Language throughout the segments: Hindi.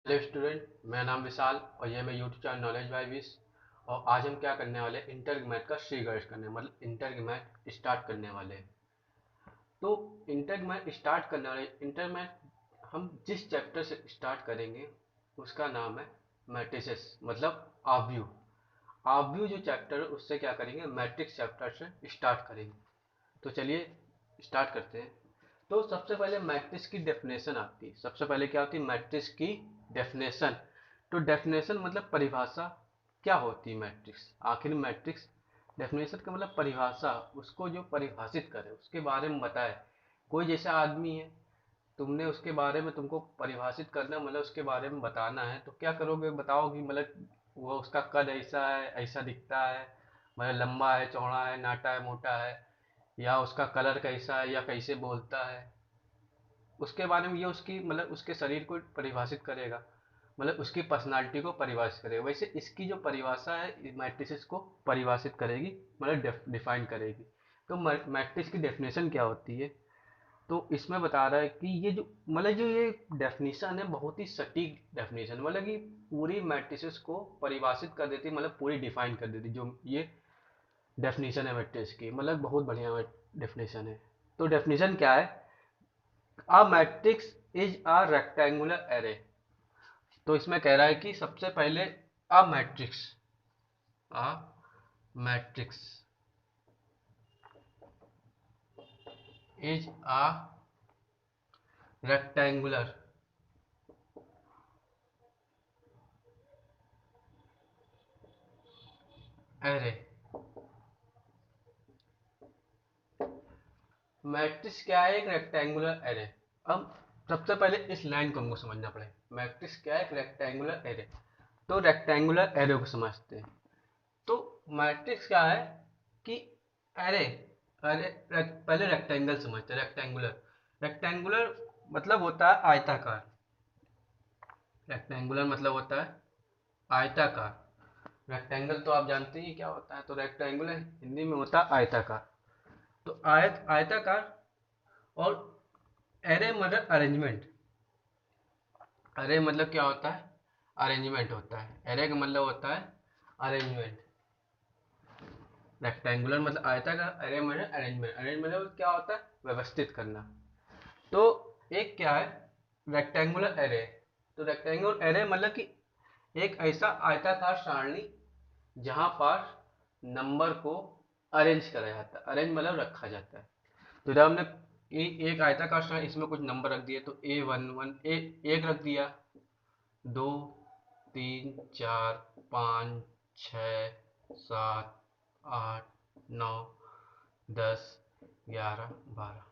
हेलो स्टूडेंट, मेरा नाम विशाल और ये मैं YouTube channel knowledge by wish. और आज हम क्या करने वाले हैं, इंटर मैथ का सी गाइड करने मतलब इंटर मैथ स्टार्ट करने वाले हैं। तो इंटर मैथ स्टार्ट करने वाले इंटर मैथ हम जिस चैप्टर से स्टार्ट करेंगे उसका नाम है मैट्रिसेस मतलब आव्यूह। आव्यूह जो चैप्टर है उससे क्या करेंगे, मैट्रिक्स चैप्टर से स्टार्ट करेंगे। तो चलिए स्टार्ट करते हैं। तो सबसे पहले मैट्रिक्स की डेफिनेशन आती है। सबसे पहले क्या होती है, मैट्रिक्स की डेफिनेशन। तो डेफिनेशन मतलब परिभाषा, क्या होती है मैट्रिक्स, आखिर मैट्रिक्स डेफिनेशन का मतलब परिभाषा, उसको जो परिभाषित करे उसके बारे में बताए। कोई जैसा आदमी है, तुमने उसके बारे में तुमको परिभाषित करना मतलब उसके बारे में बताना है, तो क्या करोगे, बताओगे मतलब वो उसका कद ऐसा है, ऐसा दिखता है, मतलब लंबा है, चौड़ा है, नाटा है, मोटा है, या उसका कलर कैसा है, या कैसे बोलता है, उसके बारे में। ये उसकी मतलब उसके शरीर को परिभाषित करेगा, मतलब उसकी पर्सनालिटी को परिभाषित करेगा। वैसे इसकी जो परिभाषा है मैट्रिसेस को परिभाषित करेगी, मतलब डिफाइन करेगी। तो मैट्रिक्स की डेफिनेशन क्या होती है, तो इसमें बता रहा है कि ये जो मतलब जो ये डेफिनेशन है बहुत ही सटीक डेफिनेशन, मतलब कि पूरी मैट्रिसेस को परिभाषित कर देती, मतलब पूरी डिफाइन कर देती। जो ये डेफिनेशन है मैट्रिक्स की, मतलब बहुत बढ़िया डेफिनेशन है। तो डेफिनेशन क्या है, a matrix is a rectangular array. तो इसमें कह रहा है कि सबसे पहले a matrix, a matrix is a rectangular array. Matrix क्या है, एक रेक्टेंगुलर एरे। अब सबसे पहले इस लाइन को हमको समझना पड़ेगा, मैट्रिक्स क्या है, एक रेक्टेंगुलर एरे। तो रेक्टेंगुलर एरे को समझते हैं। तो मैट्रिक्स क्या है कि एरे, पहले रेक्टेंगल समझते हैं। रेक्टेंगुलर, रेक्टेंगुलर मतलब होता है आयताकार। रेक्टेंगुलर मतलब होता है आयताकार। रेक्टेंगल तो आप जानते ही क्या होता है, तो रेक्टेंगुलर हिंदी में होता है आयताकार। तो आयताकार। और एरे मतलब अरेंजमेंट। एरे मतलब क्या होता है, अरेंजमेंट होता है। एरे का मतलब होता है अरेंजमेंट। रेक्टेंगुलर मतलब आयताकार, एरे मतलब अरेंजमेंट। अरेंज मतलब क्या होता है, व्यवस्थित करना। तो एक क्या है, रेक्टेंगुलर एरे। तो रेक्टेंगुलर एरे मतलब कि एक ऐसा आयताकार सारणी जहां पर नंबर को अरेंज करा जाता है। अरेंज मतलब रखा जाता है। तो जब हमने एक आयताकार सारणी, इसमें कुछ नंबर रख दिए, तो A11 एक रख दिया, 2 3 4 5 6 7 8 9 10 11 12।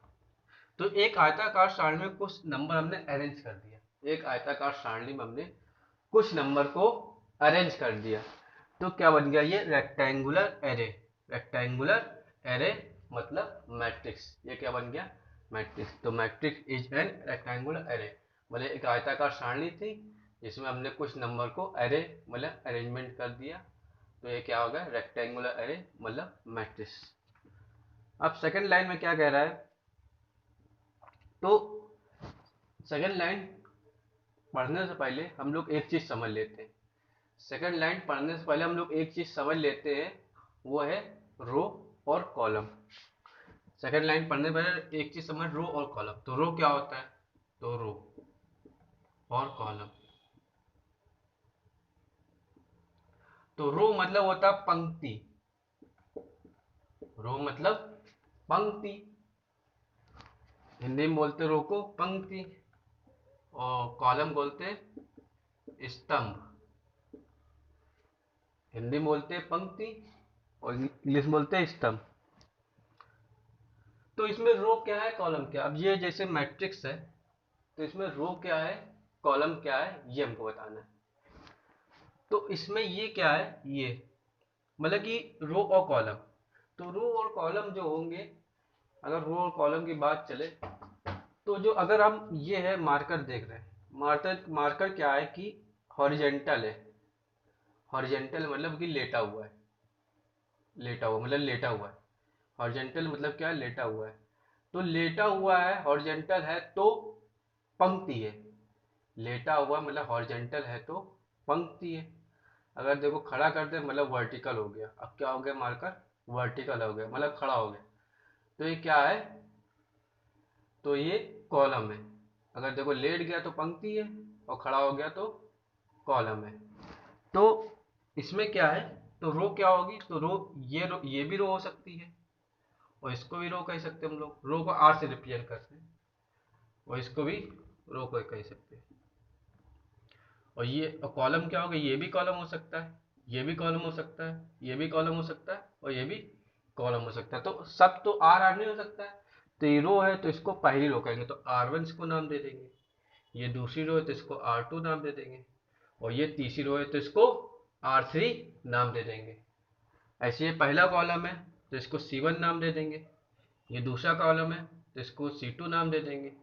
तो एक आयताकार सारणी में कुछ नंबर हमने अरेंज कर दिया। एक आयताकार सारणी में हमने कुछ नंबर को अरेंज कर दिया, तो क्या बन गया, ये रेक्टेंगुलर एरे। रेक्टेंगुलर एरे मतलब मैट्रिक्स। ये क्या बन गया, मैट्रिक्स। तो matrix is an rectangular array, मतलब एक आयताकार सारणी थी जिसमें हमने कुछ नंबर को एरे मतलब अरेंजमेंट कर दिया, तो ये क्या होगा, रेक्टेंगुलर एरे मतलब मैट्रिक्स। अब सेकंड लाइन में क्या कह रहा है, तो सेकंड लाइन पढ़ने से पहले हम लोग एक चीज समझ लेते हैं। सेकंड लाइन पढ़ने से पहले हम लोग एक चीज समझ लेते हैं, वो है रो और कॉलम। सेकंड लाइन पढ़ने से पहले एक चीज समझ, रो और कॉलम। तो रो क्या होता है, तो रो और कॉलम। तो रो मतलब होता है पंक्ति। रो मतलब पंक्ति, हिंदी में बोलते रो को पंक्ति, और कॉलम बोलते स्तंभ। हिंदी में बोलते पंक्ति और इंग्लिश में बोलते स्तंभ। तो इसमें रो क्या है, कॉलम क्या, अब ये जैसे मैट्रिक्स है, तो इसमें रो क्या है, कॉलम क्या है, ये हमको बताना है। तो इसमें ये क्या है, ये मतलब कि रो और कॉलम। तो रो और कॉलम जो होंगे, अगर रो और कॉलम की बात चले, तो जो अगर हम ये है मार्कर देख रहे हैं, मार्कर मार्कर क्या है कि हॉरिजेंटल है। हॉरिजेंटल मतलब कि लेटा हुआ है, लेटा हुआ मतलब लेटा हुआ है। हॉरिजेंटल मतलब क्या है, लेटा हुआ है। तो लेटा हुआ है, हॉरिजेंटल है, तो पंक्ति है। लेटा हुआ मतलब हॉरिजेंटल है तो पंक्ति है। अगर देखो खड़ा कर दे मतलब वर्टिकल हो गया। अब क्या हो गया मार्कर, वर्टिकल हो गया मतलब खड़ा हो गया। तो ये क्या है, तो ये कॉलम है। अगर देखो लेट गया तो पंक्ति है और खड़ा हो गया तो कॉलम है। तो इसमें क्या है, तो रो क्या होगी, तो रो ये भी रो हो सकती है और इसको भी रो कह सकते हैं। हम लोग रो को आर से रिप्रेजेंट करते हैं और इसको भी रो को कह सकते हैं। और ये कॉलम क्या होगा, ये भी कॉलम हो सकता है, ये भी कॉलम हो सकता है, ये भी कॉलम हो सकता है और ये भी कॉलम हो सकता है। तो सब तो आर आर नहीं हो सकता है। तो ये रो है तो इसको पहली रो कहेंगे तो R1 इसको नाम दे देंगे। ये दूसरी रो है तो इसको R2 नाम दे देंगे और ये तीसरी रो है तो इसको R3 नाम दे देंगे। ऐसे ये पहला कॉलम है तो इसको C1 नाम दे देंगे। ये दूसरा कॉलम है तो इसको C2 नाम दे देंगे।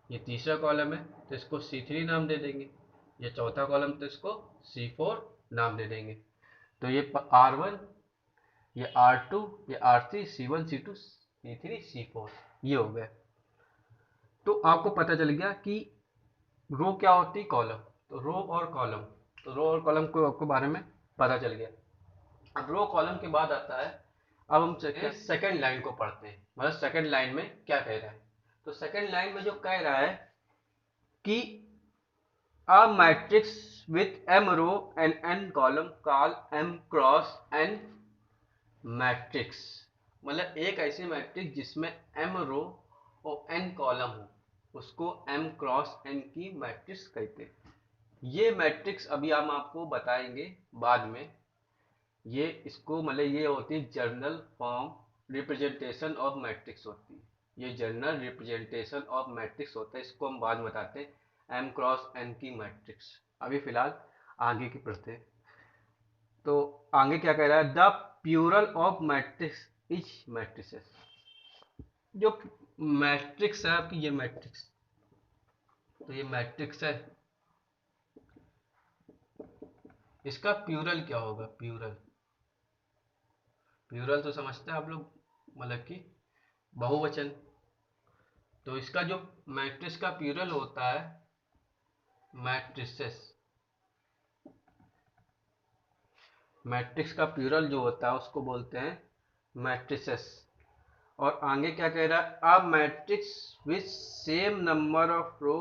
ये तीसरा कॉलम है तो इसको C3 नाम दे देंगे। ये चौथा कॉलम तो इसको C4 नाम दे देंगे। तो ये R1, ये R2, ये R3, C1, C2, C3, C4 ये हो गया। तो आपको पता चल गया कि रो क्या होती है, कॉलम। तो रो और कॉलम, तो रो और कॉलम को आपको बारे में पता चल गया। अब रो कॉलम के बाद आता है, अब हम चलिए सेकंड लाइन को पढ़ते हैं, मतलब सेकंड लाइन में क्या कह रहा है। तो सेकंड लाइन में जो कह रहा है कि a matrix with m row and n column called m cross n matrix, मतलब एक ऐसी मैट्रिक्स जिसमें m रो और n कॉलम हो उसको m क्रॉस n की मैट्रिक्स कहते हैं। ये मैट्रिक्स अभी हम आपको बताएंगे बाद में। ये इसको मतलब ये होती है journal form representation of matrix होती है। ये जर्नल रिप्रेजेंटेशन ऑफ मैट्रिक्स होता है, इसको हम बाद में बताते हैं m क्रॉस n की मैट्रिक्स। अभी फिलहाल आगे की पढ़ते हैं। तो आगे क्या कह रहा है, the plural of matrix is matrices. जो मैट्रिक्स है आपकी, ये मैट्रिक्स, तो ये मैट्रिक्स है, इसका प्यूरल क्या होगा, प्यूरल, प्यूरल तो समझते हैं आप लोग, मतलब कि बहुवचन। तो इसका जो मैट्रिक्स का प्यूरल होता है मैट्रिसेस, मैट्रिक्स का प्यूरल जो होता है उसको बोलते हैं मैट्रिसेस। और आगे क्या कह रहा है, a matrix with same number of row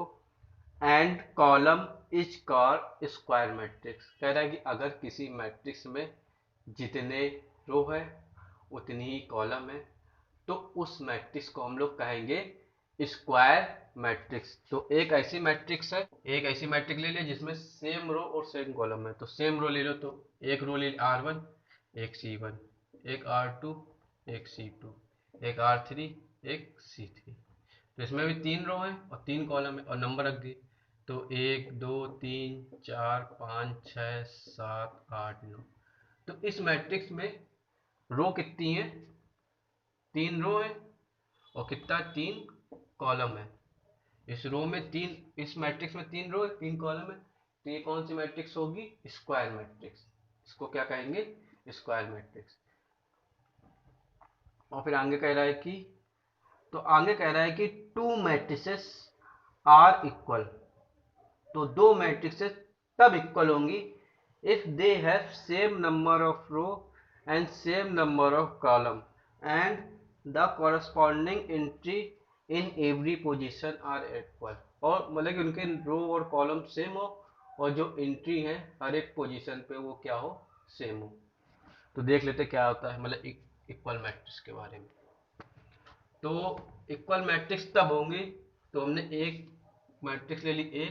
and column is called square matrix. कह रहा है कि अगर किसी मैट्रिक्स में जितने रो है उतनी ही कॉलम है तो उस मैट्रिक्स को हम लोग कहेंगे स्क्वायर मैट्रिक्स। तो एक ऐसी मैट्रिक्स है, एक ऐसी मैट्रिक्स ले लिया जिसमें सेम रो और सेम कॉलम है। तो सेम रो ले लो, तो एक रो ले R1, एक C1, एक R2, एक C2, एक R3, एक C3। तो इसमें भी तीन रो है और तीन कॉलम है और नंबर रख दिए। तो 1 2 3 4 5 6 7 8 9। तो इस मैट्रिक्स में रो कितनी है, तीन रो है और कितना, तीन कॉलम है। इस रो में तीन, इस मैट्रिक्स में तीन रो है तीन कॉलम है। तो ये कौन सी मैट्रिक्स होगी, स्क्वायर मैट्रिक्स। इसको क्या कहेंगे, स्क्वायर मैट्रिक्स। और फिर आगे कह रहा है कि, तो आगे कह रहा है कि टू मैट्रिसेस आर इक्वल। तो दो मैट्रिक्सेस तब इक्वल होंगी if they have same number of row and same number of column and the corresponding entry in every position are equal. और मतलब कि उनके रो और कॉलम सेम हो और जो एंट्री है हर एक पोजीशन पे वो क्या हो, सेम हो। तो देख लेते क्या होता है मतलब इक्वल मैट्रिक्स के बारे में। तो इक्वल मैट्रिक्स तब होंगे, तो हमने एक मैट्रिक्स ले ली ए,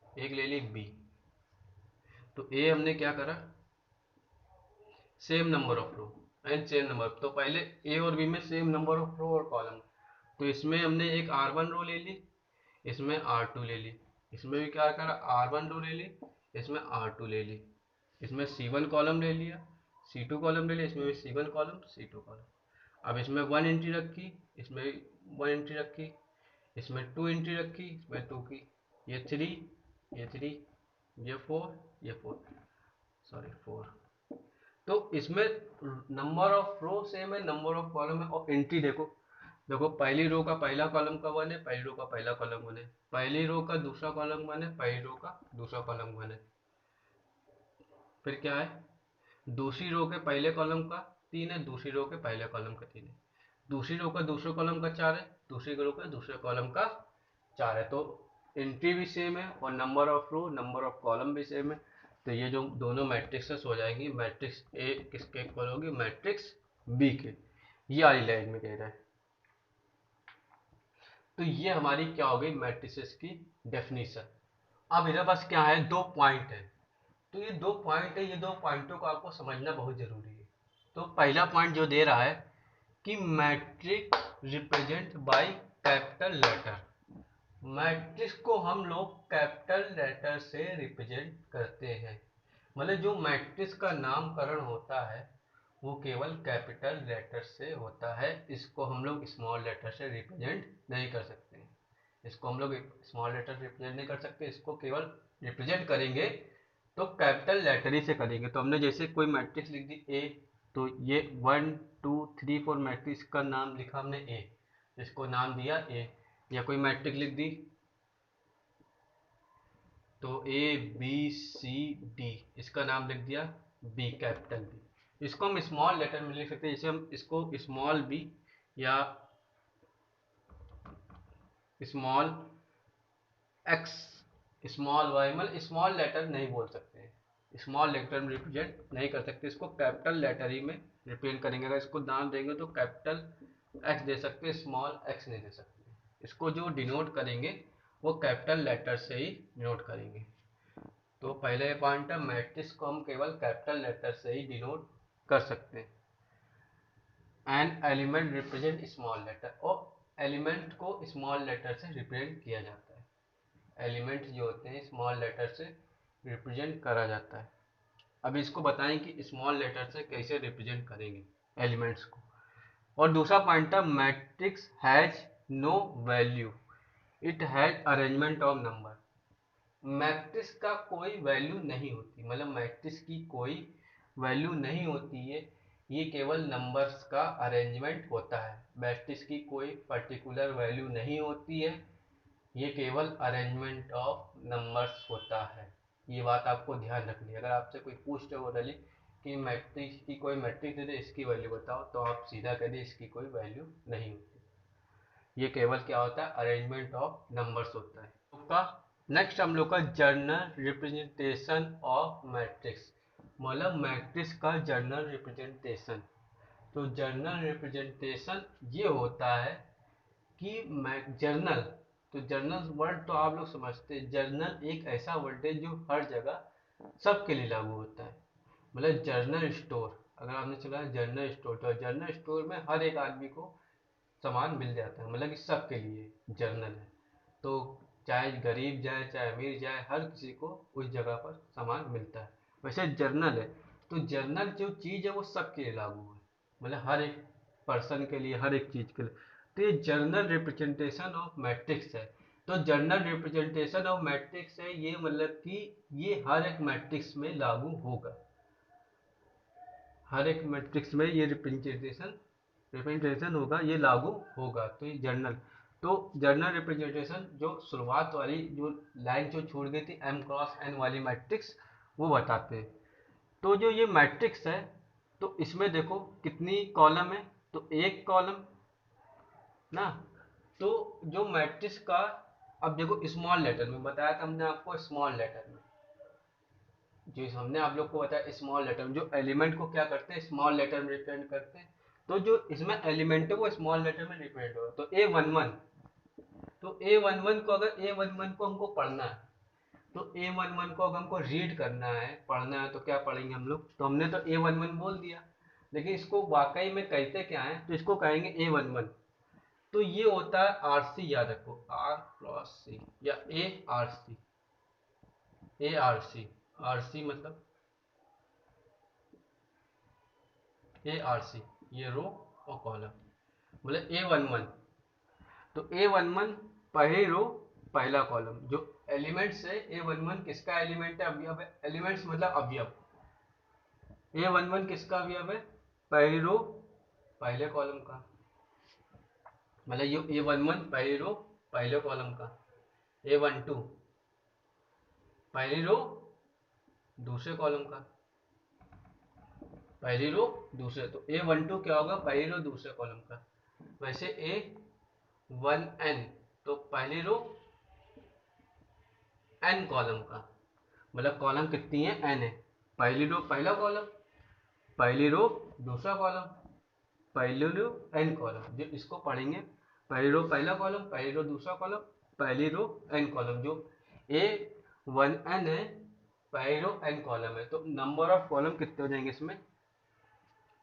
एक ले ली बी। तो ए हमने क्या करा, same number of row and same number, तो पहले ए और बी में सेम नंबर ऑफ रो और कॉलम। तो इसमें हमने एक R1 रो ले ली, इसमें R2 ले ली, इसमें भी क्या करा, R1 रो ले ली, इसमें R2 ले ली, इसमें C1 कॉलम ले लिया, C2 कॉलम ले लिया, इसमें भी C1 कॉलम C2 कॉलम। अब इसमें वन एंट्री रखी, इसमें भी वन एंट्री रखी, इसमें टू एंट्री रखी, इसमें टू की, ये थ्री, ये थ्री, ये फोर, ये फोर, सॉरी फोर। तो इसमें नंबर ऑफ रो सेम है, नंबर ऑफ कॉलम है और एंट्री देखो, देखो पहली रो का पहला कॉलम का 1 है, पहली रो का पहला कॉलम 1 है, पहली रो का दूसरा कॉलम 1 है, पहली रो का दूसरा कॉलम 1 है। फिर क्या है, दूसरी रो के पहले कॉलम का 3 है, दूसरी रो के पहले कॉलम का 3 है, दूसरी रो का दूसरे कॉलम का 4 है, दूसरी रो का दूसरे कॉलम का 4 है। तो एंट्री भी सेम है और number of row number of column भी सेम है। तो ये जो दोनों मैट्रिक्सेस हो जाएंगी, मैट्रिक्स ए किसके इक्वल होगी, मैट्रिक्स बी के। ये वाली लाइन में कह रहा है। तो ये हमारी क्या हो गई मैट्रिसेस की डेफिनेशन। अब इधर बस क्या है, दो पॉइंट है। तो ये दो पॉइंट है, ये दो पॉइंटों को आपको समझना बहुत जरूरी है। तो पहला पॉइंट जो दे रहा है कि matrix represent by capital letter. Matrix को हम लोग कैपिटल लेटर से रिप्रेजेंट करते हैं। मतलब जो मैट्रिक्स का नामकरण होता है वो केवल कैपिटल लेटर से होता है, इसको हम लोग स्मॉल लेटर से रिप्रेजेंट नहीं कर सकते। इसको हम लोग स्मॉल लेटर से रिप्रेजेंट नहीं कर सकते, इसको केवल रिप्रेजेंट करेंगे तो कैपिटल लेटर ही से करेंगे। तो हमने जैसे कोई मैट्रिक्स लिख दी ए, तो ये 1 2 3 4 मैट्रिक्स का नाम लिखा हमने ए, इसको नाम दिया ए। या कोई मैट्रिक्स लिख दी तो ए बी सी डी, इसका नाम लिख दिया बी, कैपिटल बी। इसको हम स्मॉल लेटर में लिख सकते हैं, जैसे हम इसको स्मॉल बी या स्मॉल एक्स, स्मॉल वाई, मतलब स्मॉल लेटर नहीं बोल सकते, स्मॉल लेटर में रिप्रेजेंट नहीं कर सकते, इसको कैपिटल लेटर ही में रिप्रेजेंट करेंगे। अगर इसको नाम देंगे तो कैपिटल एक्स दे सकते, स्मॉल एक्स नहीं दे सकते। इसको जो डिनोट करेंगे वो कैपिटल लेटर से ही डिनोट करेंगे। तो पहले पॉइंट है, मैट्रिक्स को हम केवल कैपिटल लेटर से ही डिनोट कर सकते हैं। An element represent small letter, और एलिमेंट को स्मॉल लेटर से रिप्रेजेंट किया जाता है। एलिमेंट जो होते हैं स्मॉल लेटर से रिप्रेजेंट करा जाता है। अब इसको बताएं कि स्मॉल लेटर से कैसे रिप्रेजेंट करेंगे एलिमेंट्स को। और दूसरा पॉइंट है, matrix has no value, it has arrangement of number. Matrix का कोई वैल्यू नहीं होती, मतलब मैट्रिक्स की कोई वैल्यू नहीं होती है, ये केवल नंबर्स का अरेंजमेंट होता है। मैट्रिक्स की कोई पर्टिकुलर वैल्यू नहीं होती है, ये केवल अरेंजमेंट ऑफ नंबर्स होता है। ये बात आपको ध्यान रखनी है। अगर आपसे कोई पूछते हो रही कि मैट्रिक्स की कोई मैट्रिक्स दे दे, इसकी वैल्यू बताओ, तो आप सीधा कह दे इसकी कोई वैल्यू नहीं होती। ये केवल क्या होता है, अरेंजमेंट ऑफ नंबर्स होता है। का नेक्स्ट हम लोग का जर्नल रिप्रेजेंटेशन ऑफ मैट्रिक्स, मतलब मैट्रिक्स का जर्नल रिप्रेजेंटेशन। तो जर्नल रिप्रेजेंटेशन ये होता है कि जर्नल, तो जर्नल वर्ड तो आप लोग समझते हैं, जर्नल एक ऐसा वर्ड है जो हर जगह सबके लिए लागू होता है। मतलब जर्नल स्टोर, अगर आपने चला जर्नल स्टोर, तो जर्नल स्टोर में हर एक आदमी को सामान मिल जाता है, मतलब कि सबके लिए जर्नल है। तो चाहे गरीब जाए चाहे अमीर जाए, हर किसी को उस जगह पर सामान मिलता है। वैसे जर्नल है, तो जर्नल जो चीज़ है वो सबके लिए लागू है, मतलब हर एक पर्सन के लिए, हर एक चीज़ के लिए। तो ये जर्नल रिप्रेजेंटेशन ऑफ मैट्रिक्स है। तो जर्नल रिप्रेजेंटेशन ऑफ मैट्रिक्स है, ये मतलब कि ये हर एक मैट्रिक्स में लागू होगा, हर एक मैट्रिक्स में ये रिप्रेजेंटेशन होगा, ये लागू होगा। तो ये जर्नल, तो जर्नल रिप्रेजेंटेशन जो शुरुआत वाली जो लाइन जो छोड़ गई थी एम क्रॉस एन वाली मैट्रिक्स, वो बताते हैं। तो जो ये मैट्रिक्स है, तो इसमें देखो कितनी कॉलम है, तो एक कॉलम ना। तो जो मैट्रिक्स का, अब देखो स्मॉल लेटर में बताया था हमने आपको, स्मॉल लेटर में जो हमने आप लोग को बताया, स्मॉल लेटर में जो एलिमेंट को क्या करते हैं स्मॉल लेटर में रिप्रेजेंट करते हैं। तो जो इसमें एलिमेंट है वो स्मॉल लेटर में रिप्रेजेंट होगा। तो A11, तो A11 को, अगर A11 को हमको पढ़ना है, तो A11 को अगर हमको रीड करना है, पढ़ना है, तो क्या पढ़ेंगे हम लोग, तो हमने तो A11 बोल दिया, लेकिन इसको वाकई में कहते क्या है, तो इसको कहेंगे A11। तो ये होता है आरसी, याद रखो, आर क्रॉस सी या ARC, ARC, आरसी मतलब ARC, ये रो और कॉलम, मतलब A11। तो A11 पहली रो पहला कॉलम, जो एलिमेंट्स है A11 किसका एलिमेंट है, अवयव है, एलिमेंट्स मतलब अवयव। A11 किसका अवयव है, पहली रो पहले कॉलम का। मतलब ये A11 पहली रो पहले कॉलम का, A12 पहली रो दूसरे कॉलम का, पहली रो दूसरे, तो A12 क्या होगा, पहली रो दूसरे कॉलम का। वैसे A1n तो पहली रो n कॉलम का, मतलब कॉलम कितनी है, n है। पहली रो पहला कॉलम, पहली रो दूसरा कॉलम, पहली रो n कॉलम, जो इसको पढ़ेंगे, पहली रो पहला कॉलम, पहली रो दूसरा कॉलम, पहली रो n कॉलम, जो A1n है, पहली रो n कॉलम है। तो नंबर ऑफ कॉलम कितने हो जाएंगे इसमें,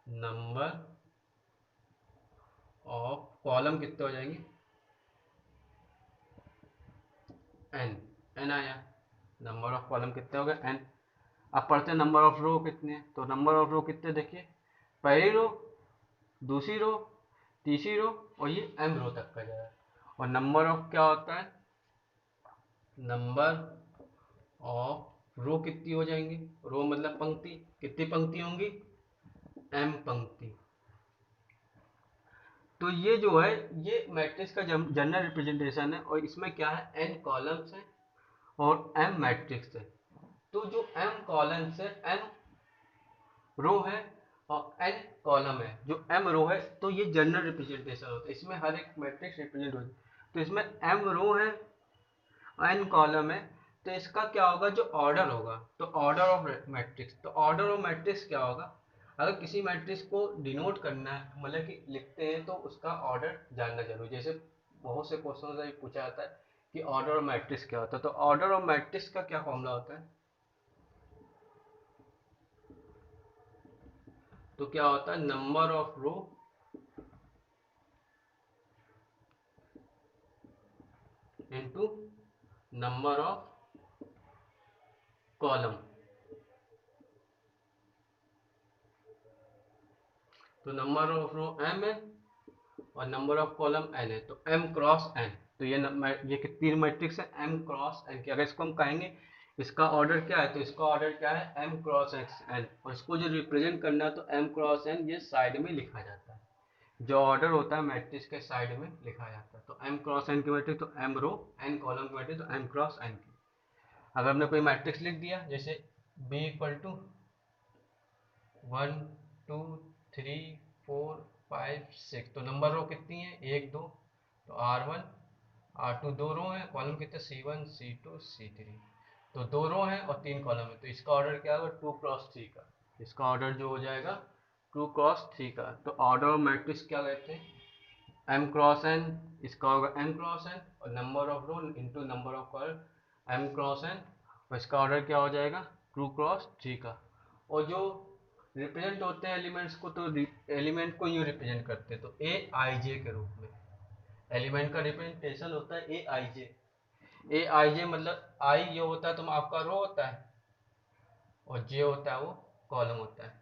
नंबर ऑफ कॉलम कितने हो जाएंगे, n, n आया, नंबर ऑफ कॉलम कितने हो गए, n। अब पढ़ते हैं नंबर ऑफ रो कितने हैं, तो नंबर ऑफ रो कितने, देखिए पहली रो दूसरी रो तीसरी रो और ये m रो तक का जाएगा। और नंबर ऑफ क्या होता है, नंबर ऑफ रो कितनी हो जाएंगी, रो मतलब पंक्ति, कितनी पंक्ति होंगी, m पंक्ति। तो ये जो है ये मैट्रिक्स का जनरल रिप्रेजेंटेशन है, और इसमें क्या है, n कॉलम्स है और m मैट्रिक्स है। तो जो m कॉलम्स है, m रो है और n कॉलम है, जो m रो है, तो ये जनरल रिप्रेजेंटेशन होता है, इसमें हर एक मैट्रिक्स रिप्रेजेंट होती है। तो इसमें m रो है n कॉलम है, तो इसका क्या होगा, जो ऑर्डर होगा, तो ऑर्डर ऑफ मैट्रिक्स, तो ऑर्डर ऑफ मैट्रिक्स क्या होगा, अगर किसी मैट्रिक्स को डिनोट करना है, मतलब कि लिखते हैं, तो उसका ऑर्डर जानना जरूरी। जैसे बहुत से क्वेश्चन में पूछा जाता है कि ऑर्डर ऑफ मैट्रिक्स क्या होता है, तो ऑर्डर ऑफ मैट्रिक्स का क्या फॉर्मूला होता है, तो क्या होता है, number of row into number of column. तो नंबर ऑफ रो m है और नंबर ऑफ कॉलम n है, तो m क्रॉस n। तो ये कितनी मैट्रिक्स है, m क्रॉस n की। अगर इसको हम कहेंगे इसका ऑर्डर क्या है, तो इसका ऑर्डर क्या है, m क्रॉस n। और इसको जो रिप्रेजेंट करना है, तो m क्रॉस n ये साइड में लिखा जाता है, जो ऑर्डर होता है मैट्रिक्स के साइड में लिखा जाता है। तो m क्रॉस n की मैट्रिक्स, तो m रो, n कॉलम की मैट्रिक्स, तो m क्रॉस n की। अगर हमने कोई मैट्रिक्स लिख दिया, जैसे b इक्वल टू 1 2 3 4 5 6, तो नंबर रो कितनी है, 1 2, तो R1 R2 दो रो है, कॉलम कितने, C1 C2 C3, तो दो रो है और तीन कॉलम है, तो इसका ऑर्डर क्या होगा, 2 क्रॉस 3 का। इसका ऑर्डर जो हो जाएगा 2 क्रॉस 3 का। तो ऑर्डर ऑफ मैट्रिक्स क्या कहते हैं, m क्रॉस n, इसका होगा m क्रॉस n, और number of row into number of column m cross n, और इसका ऑर्डर क्या हो जाएगा, 2 क्रॉस 3 का। और जो रिप्रेजेंट होते हैं एलिमेंट्स को, तो एलिमेंट को यूँ रिप्रेजेंट करते हैं, तो ए आई जे के रूप में एलिमेंट का रिप्रेजेंटेशन होता है ए आई जे। ए आई जे मतलब आई ये होता है तो आपका रो होता है, और जे होता है वो कॉलम होता है।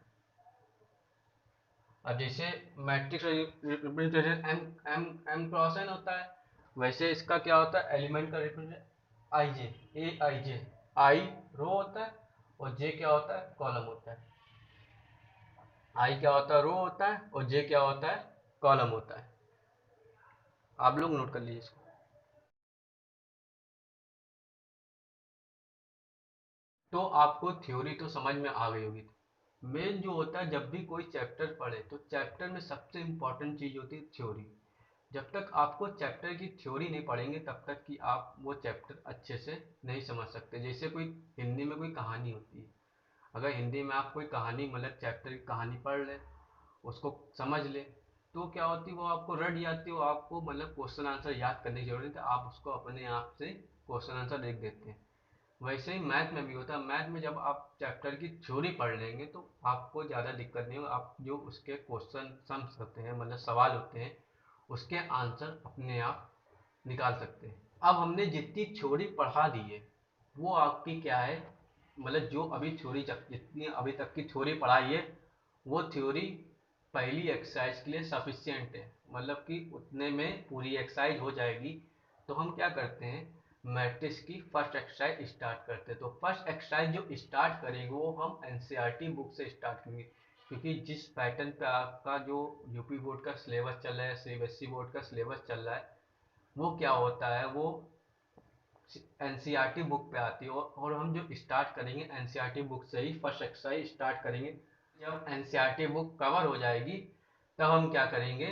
अब जैसे matrix representation m m m cross n होता है, वैसे इसका क्या होता है, एलिमेंट का representation I J, A i जे, आई रो होता है और जे क्या होता है, कॉलम होता है। आई क्या होता है, रो होता है, और जे क्या होता है, कॉलम होता है। आप लोग नोट कर लीजिए इसको। तो आपको थ्योरी तो समझ में आ गई होगी। मेन जो होता है, जब भी कोई चैप्टर पढ़े, तो चैप्टर में सबसे इम्पोर्टेंट चीज़ होती है थ्योरी। जब तक आपको चैप्टर की थ्योरी नहीं पढ़ेंगे, तब तक कि आप वो चैप्टर अच्छे से नहीं समझ सकते। जैसे कोई हिंदी में कोई कहानी होती है, अगर हिंदी में आप कोई कहानी, मतलब चैप्टर की कहानी पढ़ ले, उसको समझ ले, तो क्या होती है, वो आपको रट जाती है, वो आपको मतलब क्वेश्चन आंसर याद करने की जरूरत है, आप उसको अपने आप से क्वेश्चन आंसर देख देते हैं। वैसे ही मैथ में भी होता है। मैथ में जब आप चैप्टर की थ्योरी पढ़ लेंगे, तो आपको ज़्यादा दिक्कत नहीं होगी। आप जो उसके क्वेश्चन सम्स होते हैं, मतलब सवाल होते हैं, उसके आंसर अपने आप निकाल सकते हैं। अब हमने जितनी थ्योरी पढ़ा दी है, वो आपकी क्या है, मतलब जो अभी थ्योरी जितनी अभी तक की थ्योरी पढ़ाई है, वो थ्योरी पहली एक्सरसाइज के लिए सफिशियंट है, मतलब कि उतने में पूरी एक्सरसाइज हो जाएगी। तो हम क्या करते हैं, मैट्रिक्स की फर्स्ट एक्सरसाइज स्टार्ट करते हैं। तो फर्स्ट एक्सरसाइज जो स्टार्ट करेंगे, वो हम एनसीईआरटी बुक से स्टार्ट करेंगे, क्योंकि जिस पैटर्न पे आपका जो यूपी बोर्ड का सिलेबस चल रहा है, सीबीएसई बोर्ड का सिलेबस चल रहा है, वो क्या होता है, वो एनसीईआरटी बुक पे आती है। और हम जो स्टार्ट करेंगे एनसीईआरटी बुक से ही फर्स्ट एक्सरसाइज स्टार्ट करेंगे। जब एनसीईआरटी बुक कवर हो जाएगी तब हम क्या करेंगे,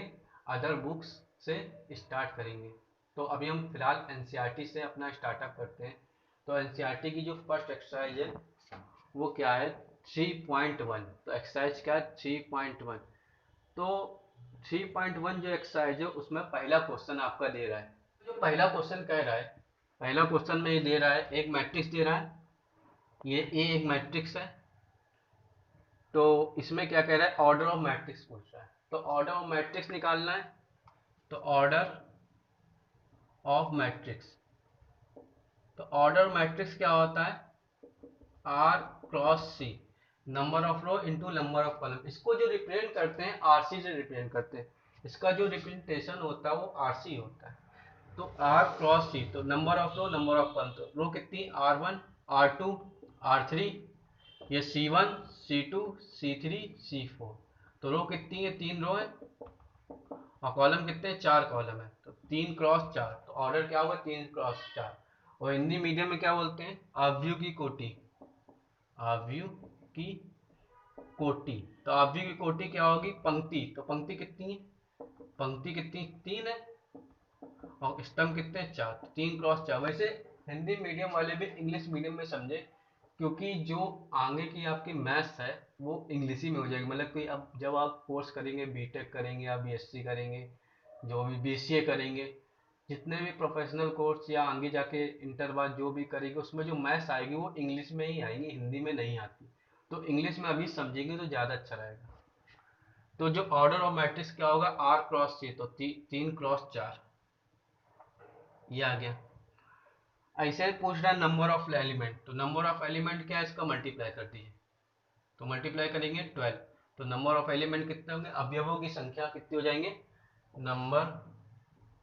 अदर बुक्स से स्टार्ट करेंगे। तो अभी हम फिलहाल एनसीईआरटी से अपना स्टार्टअप करते हैं। तो एनसीईआरटी की जो फर्स्ट एक्सरसाइज है वो क्या है, 3.1। तो एक्सरसाइज क्या है, 3.1। तो 3.1 जो एक्सरसाइज है उसमें पहला क्वेश्चन आपका दे रहा है। जो पहला क्वेश्चन कह रहा है, पहला क्वेश्चन में ये दे रहा है, एक मैट्रिक्स दे रहा है, ये ए एक मैट्रिक्स है। तो इसमें क्या कह रहा है, ऑर्डर ऑफ मैट्रिक्स पूछ रहा है। तो ऑर्डर ऑफ मैट्रिक्स निकालना है। तो ऑर्डर ऑफ मैट्रिक्स, तो ऑर्डर मैट्रिक्स क्या होता है, r cross c, number of row into number of column. इसको जो रिप्रेजेंट करते हैं आरसी से रिप्रेजेंट करते हैं, इसका जो रिप्रेजेंटेशन होता है वो आरसी होता है। तो आर क्रॉस सी, तो number of row number of column, तो रो कितनी, R1 R2 R3, ये C1 C2 C3 C4। तो रो कितनी है, 3 रो है, और कॉलम कितने हैं, 4 कॉलम है। तो 3 क्रॉस 4, तो ऑर्डर क्या होगा, 3 क्रॉस 4। और हिंदी मीडियम में क्या बोलते हैं, आव्यूह की कोटि, आव्यूह की कोटि। तो आव्यूह की कोटि क्या होगी, पंक्ति। तो पंक्ति कितनी है, पंक्ति कितनी, 3 है, और स्तंभ कितने, 4। 3 क्रॉस 4। वैसे हिंदी मीडियम वाले भी इंग्लिश मीडियम में समझे, क्योंकि जो आगे की आपकी मैथ्स है वो इंग्लिश ही में हो जाएगी। मतलब कि अब जब आप कोर्स करेंगे, बीटेक करेंगे या बीएससी करेंगे, जो भी बीसीए करेंगे, जितने भी प्रोफेशनल कोर्स या आगे जाके इंटर बाद जो भी करेंगे, उसमें जो मैथ्स आएगी वो इंग्लिश में ही आएगी, हिंदी में नहीं आती। तो इंग्लिश में अभी समझेंगे तो ज़्यादा अच्छा रहेगा। तो जो ऑर्डर ऑफ मैट्रिक्स क्या होगा, आर क्रॉस सी, तो 3 क्रॉस 4, ये आ गया। ऐसे पूछ रहा है नंबर ऑफ एलिमेंट, तो नंबर ऑफ एलिमेंट क्या है, इसका मल्टीप्लाई कर दीजिए। तो मल्टीप्लाई करेंगे 12। तो नंबर ऑफ एलिमेंट कितने होंगे, अवयवों की संख्या कितनी हो जाएंगे, नंबर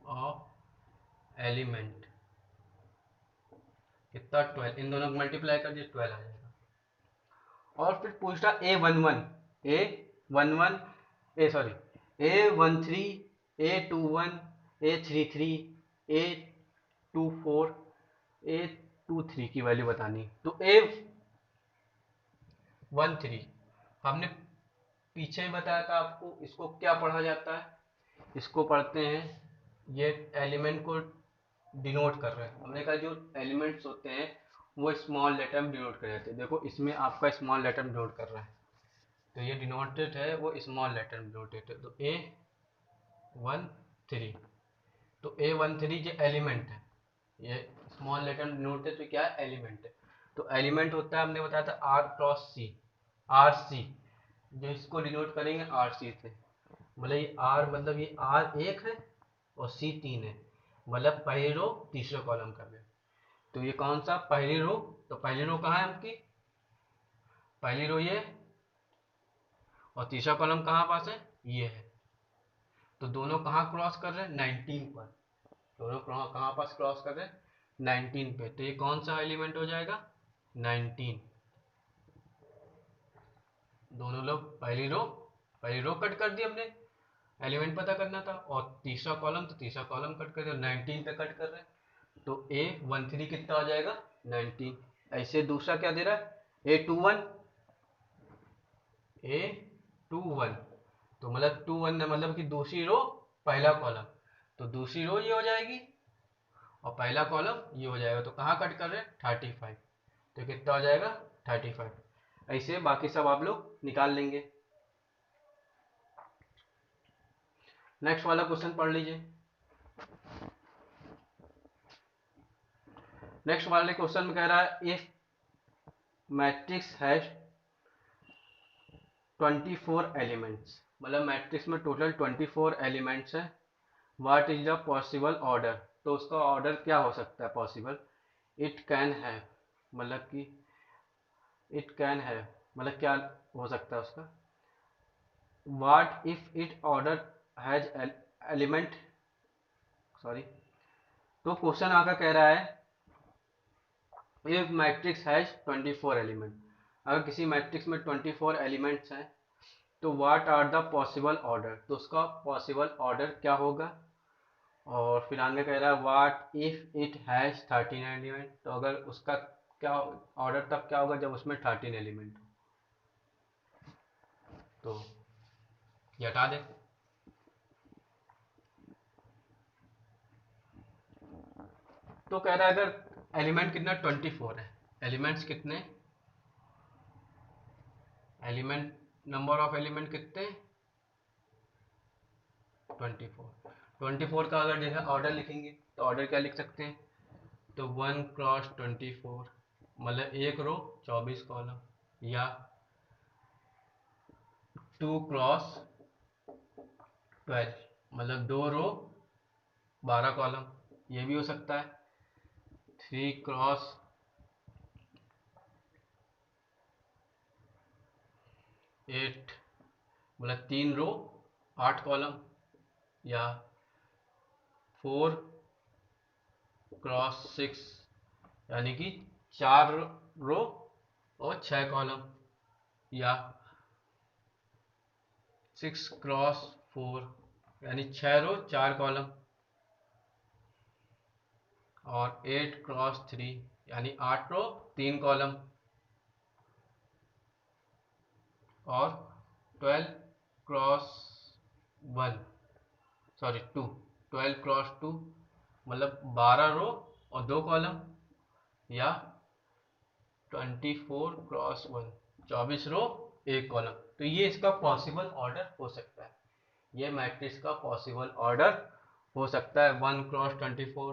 ऑफ एलिमेंट कितना, 12। इन दोनों को मल्टीप्लाई कर दिए, 12 आ जाएगा। और फिर पूछ रहा A11, A11, A13, A21, A33, A24, A23 की वैल्यू बतानी। तो A13 हमने पीछे ही बताया था आपको, इसको क्या पढ़ा जाता है, इसको पढ़ते हैं, ये एलिमेंट को डिनोट कर रहे हैं। हमने कहा जो एलिमेंट्स होते हैं वो स्मॉल लेटर में डिनोट कर जाते हैं। देखो इसमें आपका स्मॉल लेटर में डिनोट कर रहा है, तो ये डिनोटेड है वो स्मॉल लेटर में डिनोटेड है। तो A13, तो A13 जो एलिमेंट है, ये स्मॉल लेटर में डिनोट है, तो क्या है, एलिमेंट है। तो एलिमेंट होता है, हमने बताया था r cross c, r c, जो इसको डिनोट करेंगे आर सी से। मतलब ये आर, मतलब ये आर 1 है और सी 3 है, मतलब पहली रो तीसरा कॉलम कर रहे हैं। तो ये कौन सा, पहली रो। तो पहली रो कहाँ है आपकी, पहली रो ये, और तीसरा कॉलम कहाँ पास है, ये है। तो दोनों कहाँ क्रॉस कर रहे हैं, 19 पर। दोनों कहाँ पास क्रॉस कर रहे हैं, 19 पे। तो ये कौन सा एलिमेंट हो जाएगा, 19। दोनों लोग पहली रो कट कर दी हमने, एलिमेंट पता करना था, और तीसरा कॉलम, तो तीसरा कॉलम कट कर दिया, 19 पे कट कर रहे हैं। तो A13 कितना आ जाएगा, 19। ऐसे दूसरा क्या दे रहा है, A21, A21, तो मतलब 21 मतलब कि दूसरी रो पहला कॉलम, तो दूसरी रो ये हो जाएगी और पहला कॉलम ये हो जाएगा। तो कहाँ कट कर रहे हैं, 35। तो कितना हो जाएगा, 35। ऐसे बाकी सब आप लोग निकाल लेंगे। नेक्स्ट वाला क्वेश्चन पढ़ लीजिए। नेक्स्ट वाले क्वेश्चन में कह रहा है इफ मैट्रिक्स हैज 24 एलिमेंट्स, मतलब मैट्रिक्स में टोटल 24 एलिमेंट्स हैं, what is the possible order. तो उसका ऑर्डर क्या हो सकता है पॉसिबल, इट कैन हैव, मतलब कि इट कैन हैव मतलब क्या हो सकता है उसका, what if it order has element, sorry. तो क्वेश्चन आका कह रहा है इफ मैट्रिक्स हैज 24 एलिमेंट, अगर किसी मैट्रिक्स में 24 एलिमेंट्स हैं तो what are the possible order, तो उसका पॉसिबल ऑर्डर क्या होगा। और फिर आगे कह रहा है what if it has 13 element, तो अगर उसका क्या ऑर्डर तब क्या होगा जब उसमें 13 एलिमेंट हो। तो ये हटा दे। तो कह रहा है अगर एलिमेंट कितना 24 है, एलिमेंट्स कितने, एलिमेंट नंबर ऑफ एलिमेंट कितने 24। 24 का अगर जैसे ऑर्डर लिखेंगे तो ऑर्डर क्या लिख सकते हैं, तो 1 × 24 मतलब एक रो 24 कॉलम, या 2 × 12 मतलब दो रो 12 कॉलम, ये भी हो सकता है। 3 × 8 मतलब 3 रो 8 कॉलम, या 4 × 6 यानी कि 4 रो और 6 कॉलम, या 6 × 4 यानी 6 रो 4 कॉलम, और 8 × 3 यानी 8 रो 3 कॉलम, और 12 × 2 मतलब 12 रो और 2 कॉलम, या 24 × 1 24 रो 1 कॉलम। तो ये इसका पॉसिबल ऑर्डर हो सकता है, ये मैट्रिक्स का पॉसिबल ऑर्डर हो सकता है। 1 × 24,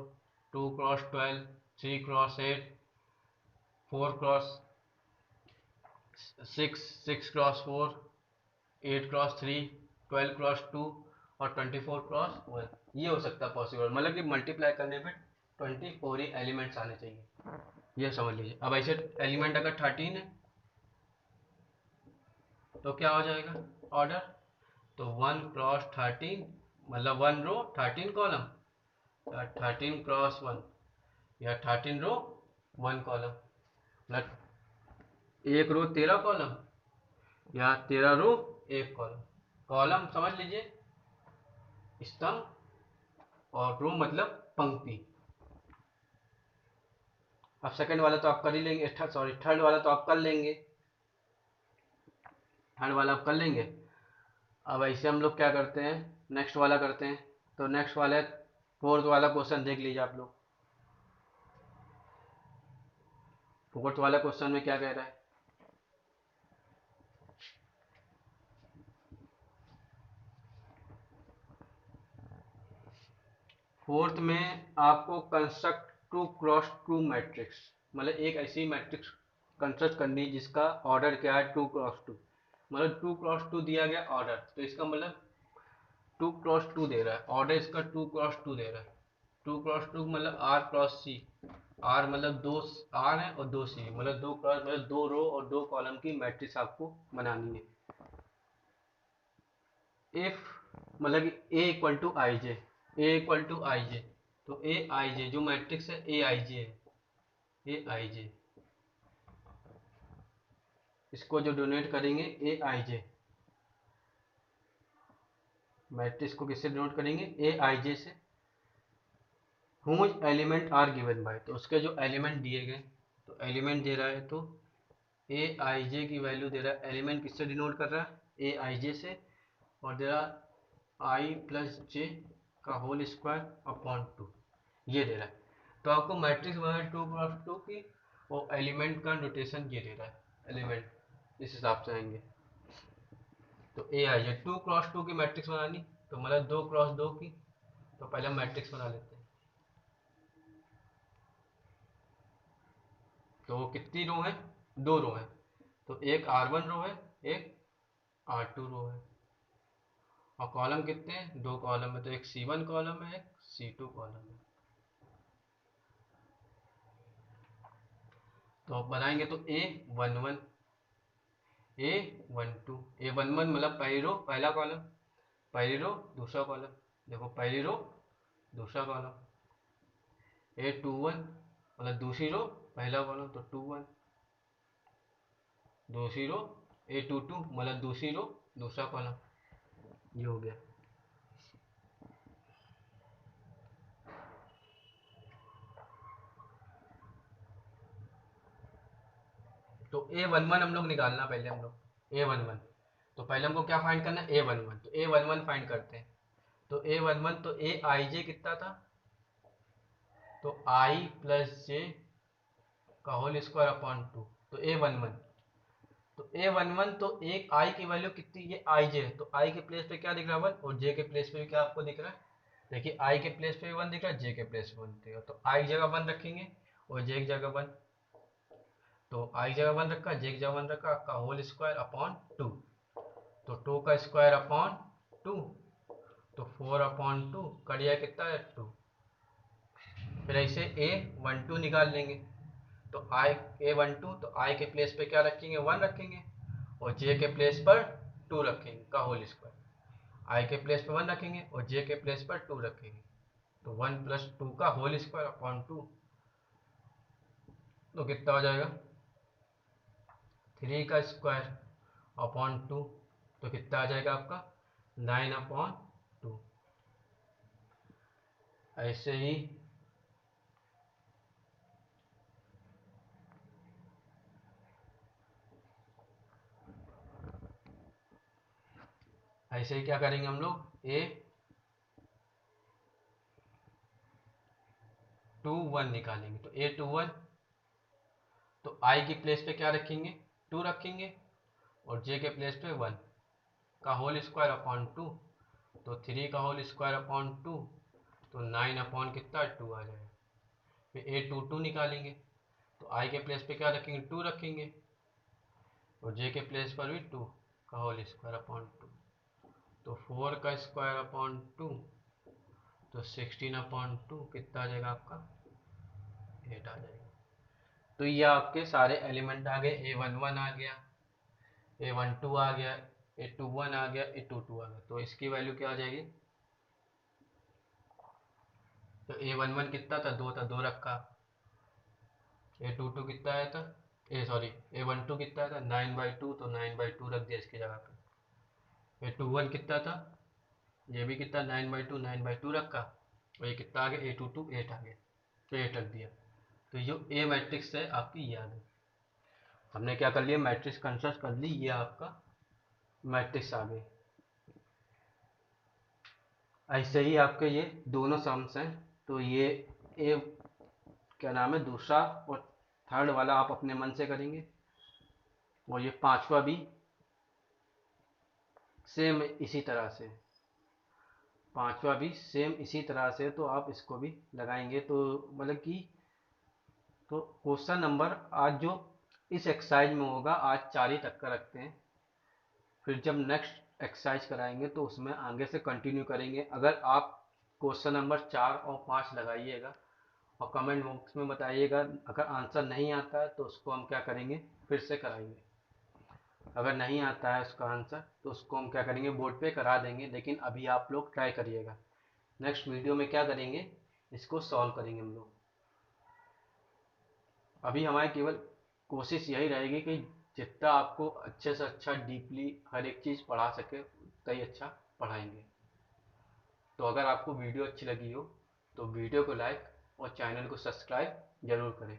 2 × 12, 3 × 8, 4 × 6, 6 × 4, 8 × 3, 12 × 2 और 24 × 1, ये हो सकता है पॉसिबल, मतलब कि मल्टीप्लाई करने पे 24 ही एलिमेंट्स आने चाहिए, ये समझ लीजिए। अब ऐसे एलिमेंट अगर 13 है तो क्या हो जाएगा ऑर्डर, तो 1 × 13 मतलब 1 रो 13 कॉलम, 13 × 1 या 13 रो 1 कॉलम, मतलब एक रो 13 कॉलम या 13 रो 1 कॉलम। कॉलम समझ लीजिए स्तंभ, और रो मतलब पंक्ति। अब सेकंड वाला तो आप कर ही लेंगे, सॉरी थर्ड वाला तो आप कर लेंगे, थर्ड वाला आप कर लेंगे। अब ऐसे हम लोग क्या करते हैं, नेक्स्ट वाला करते हैं। तो नेक्स्ट वाला फोर्थ वाला क्वेश्चन देख लीजिए आप लोग। फोर्थ वाला क्वेश्चन में क्या कह रहा है, फोर्थ में आपको कंस्ट्रक्ट 2 × 2 मैट्रिक्स, मतलब एक ऐसी मैट्रिक्स कंस्ट्रक्ट करनी जिसका ऑर्डर क्या है 2 × 2, मतलब 2 × 2 दिया गया ऑर्डर, तो इसका मतलब 2 × 2 दे रहा है ऑर्डर, इसका 2 × 2 दे रहा है। 2 × 2 मतलब R × C, आर मतलब दो आर है और दो सी, मतलब दो क्रॉस मतलब 2 रो और 2 कॉलम की मैट्रिक्स आपको बनानी है। इफ मतलब कि A equal to I J, A equal to I J, तो ए आई जे जो मैट्रिक्स है ए आई जे है, ए आई जे, इसको जो डोनेट करेंगे ए आई जे, मैट्रिक्स को किससे डोनेट करेंगे ए आई जे से। Whose element are given by, तो उसके जो एलिमेंट दिए गए, तो एलिमेंट दे रहा है तो ए आई जे की वैल्यू दे रहा है, एलिमेंट किससे डिनोट कर रहा है ए आई जे से, और दे रहा आई प्लस जे का होल स्क्वायर अपॉन 2, ये दे रहा है। तो आपको मैट्रिक्स बनाना 2 × 2 की, और एलिमेंट का नोटेशन ये दे रहा है, एलिमेंट इस हिसाब से आएंगे। तो ए आई जे 2 × 2 की मैट्रिक्स बनानी, तो मतलब 2 × 2 की, तो पहले मैट्रिक्स बना लेते हैं। तो कितनी रो है, 2 रो है, तो एक R1 रो है, एक R2 रो है, और कॉलम कितने हैं 2 कॉलम है, तो एक C1 कॉलम है, एक C2 कॉलम है। तो आप बनाएंगे तो A11, A12, A11 मतलब पहली रो पहला कॉलम, पहली रो दूसरा कॉलम, देखो पहली रो दूसरा कॉलम। A21 मतलब दूसरी रो पहला कॉलम, तो 21, दूसरी रो A22 मतलब दूसरी रो दूसरा कॉलम ये हो गया। तो A11 हम लोग निकालना पहले, हम लोग A11, तो पहले हमको क्या फाइंड करना है A11, तो A11 फाइंड करते हैं। तो A11 तो ए आई जे कितना था, तो आई प्लस जे का होल स्क्वायर अपॉन 2, तो A11, तो A11 तो एक आई की वैल्यू कितनी, ये आई जे है, तो आई के प्लेस पे क्या दिख रहा है 1, और जे के प्लेस पे भी क्या आपको दिख रहा है, देखिए आई के प्लेस पे 1 दिख रहा है, जे के प्लेस पे 1 दिख रहा है, तो आई जगह 1 रखेंगे और जे की जगह 1, तो आई जगह 1 रखा, जे की जगह 1 रखा, का होल स्क्वायर अपॉन 2, तो 2 का स्क्वायर अपॉन 2, तो 4 अपॉन 2 करिए कितना है 2, फिर ऐसे A12 निकाल लेंगे, तो आई A12 तो आई के प्लेस पे क्या रखेंगे 1 रखेंगे, और जे के प्लेस पर 2 रखेंगे का होल स्क्वायर, आई के प्लेस पे 1 रखेंगे और जे के प्लेस पर 2 रखेंगे, तो 1 प्लस 2 का होल स्क्वायर अपॉन 2, तो कितना हो जाएगा 3 का स्क्वायर अपॉन 2, तो कितना आ जाएगा आपका 9 अपॉन 2। ऐसे ही ऐसे ही क्या करेंगे हम लोग A21 निकालेंगे, तो A21 तो आई की प्लेस पे क्या रखेंगे 2 रखेंगे और जे के प्लेस पे 1 का होल स्क्वायर अपॉन 2, तो 3 का होल स्क्वायर अपॉन 2, तो 9 अपॉन कितना 2 आ जाएगा। फिर A22 निकालेंगे, तो आई के प्लेस पे क्या रखेंगे 2 रखेंगे और जे के प्लेस पर भी 2 का होल स्क्वायर अपॉन 2, तो 4 का स्क्वायर अपॉन 2, तो 16 अपॉन 2 कितना आ जाएगा आपका 8 आ जाएगा। तो ये आपके सारे एलिमेंट आ गए, A11 आ गया, A12 आ गया, A21 आ गया, A22 आ गया, तो इसकी वैल्यू क्या आ जाएगी, तो A11 कितना था 2 था 2 रखा, A22 कितना आया था सॉरी A12 कितना था 9/2, तो 9/2 रख दिया इसकी जगह पे। A21 कितना था, ये भी कितना 9/2 रखा, और ये कितना आ गया A22 8 आ गया, तो 8 रख दिया। तो ये ए मैट्रिक्स है आपकी याद है, हमने क्या कर लिया मैट्रिक्स कंस्ट्रक्ट कर ली, ये आपका मैट्रिक्स आ गई। ऐसे ही आपके ये दोनों सम्स हैं, तो ये ए क्या नाम है दूसरा और थर्ड वाला आप अपने मन से करेंगे, और ये पांचवा भी सेम इसी तरह से, पांचवा भी सेम इसी तरह से, तो आप इसको भी लगाएंगे, तो मतलब कि तो क्वेश्चन नंबर आज जो इस एक्सरसाइज में होगा आज 4 ही तक का रखते हैं, फिर जब नेक्स्ट एक्सरसाइज कराएंगे तो उसमें आगे से कंटिन्यू करेंगे। अगर आप क्वेश्चन नंबर 4 और 5 लगाइएगा और कमेंट बॉक्स में बताइएगा, अगर आंसर नहीं आता है तो उसको हम क्या करेंगे फिर से कराएंगे, अगर नहीं आता है उसका आंसर तो उसको हम क्या करेंगे बोर्ड पे करा देंगे, लेकिन अभी आप लोग ट्राई करिएगा। नेक्स्ट वीडियो में क्या करेंगे इसको सॉल्व करेंगे हम लोग। अभी हमारी केवल कोशिश यही रहेगी कि जितना आपको अच्छे से अच्छा डीपली हर एक चीज़ पढ़ा सके उतना ही अच्छा पढ़ाएंगे। तो अगर आपको वीडियो अच्छी लगी हो तो वीडियो को लाइक और चैनल को सब्सक्राइब ज़रूर करें।